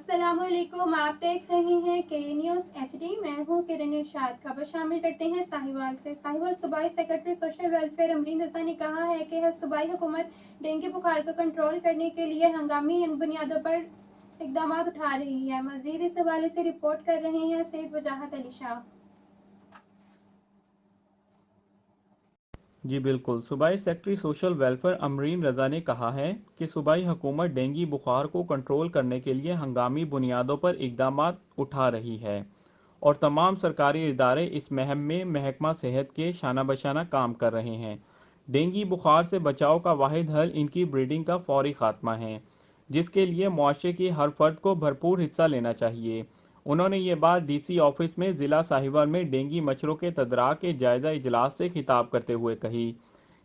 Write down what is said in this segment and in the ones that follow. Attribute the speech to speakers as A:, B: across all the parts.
A: السلام علیکم، آپ دیکھ رہے ہیں کے نیوز ایچ ڈی۔ میں ہوں کرن ارشاد۔ خبر شامل کرتے ہیں ساہیوال سے۔ ساہیوال صوبائی سیکرٹری سوشل ویلفیئر امرین رضا نے کہا ہے کہ صوبائی حکومت ڈینگی بخار کو کنٹرول کرنے کے لیے ہنگامی بنیادوں پر اقدامات اٹھا رہی ہے۔ مزید اس حوالے سے رپورٹ کر رہے ہیں سید وجاہت علی شاہ۔
B: جی بالکل، صوبائی سیکرٹری سوشل ویلفیئر امرین رضا نے کہا ہے کہ صوبائی حکومت ڈینگی بخار کو کنٹرول کرنے کے لیے ہنگامی بنیادوں پر اقدامات اٹھا رہی ہے اور تمام سرکاری ادارے اس مہم میں محکمہ صحت کے شانہ بشانہ کام کر رہے ہیں۔ ڈینگی بخار سے بچاؤ کا واحد حل ان کی بریڈنگ کا فوری خاتمہ ہے، جس کے لیے معاشرے کی ہر فرد کو بھرپور حصہ لینا چاہیے۔ انہوں نے یہ بات ڈی سی آفس میں ضلع ساہیوال میں ڈینگی مچھروں کے تدارک کے جائزہ اجلاس سے خطاب کرتے ہوئے کہی۔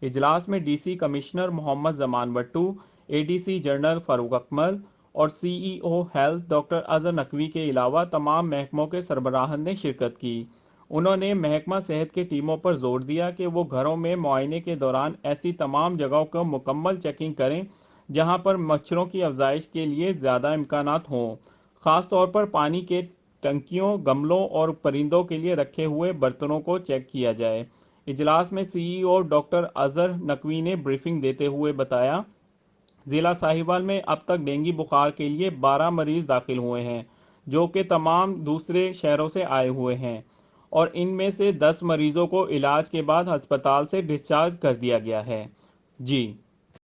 B: اجلاس میں D C commissioner Muhammad Zaman بٹو، اے D C general Farooq Akmal اور C E O health doctor Azhar Naqvi کے علاوہ تمام محکموں کے سربراہان نے شرکت کی۔ انہوں نے محکمہ صحت کی ٹیموں پر زور دیا کہ وہ گھروں میں معائنے کے دوران ایسی تمام جگہوں کو مکمل چیکنگ کریں جہاں پر مچھروں کی افزائش کے لیے زیادہ امکانات ہوں، خاص طور پر پانی کے ٹنکیوں، گملوں اور پرندوں کے لیے رکھے ہوئے برتنوں کو چیک کیا جائے۔ اجلاس میں سی ای او ڈاکٹر اظہر نقوی نے بریفنگ دیتے ہوئے بتایا، ضلع ساہیوال میں اب تک ڈینگی بخار کے لیے 12 مریض داخل ہوئے ہیں، جو کہ تمام دوسرے شہروں سے آئے ہوئے ہیں، اور ان میں سے 10 مریضوں کو علاج کے بعد ہسپتال سے ڈسچارج کر دیا گیا ہے۔ جی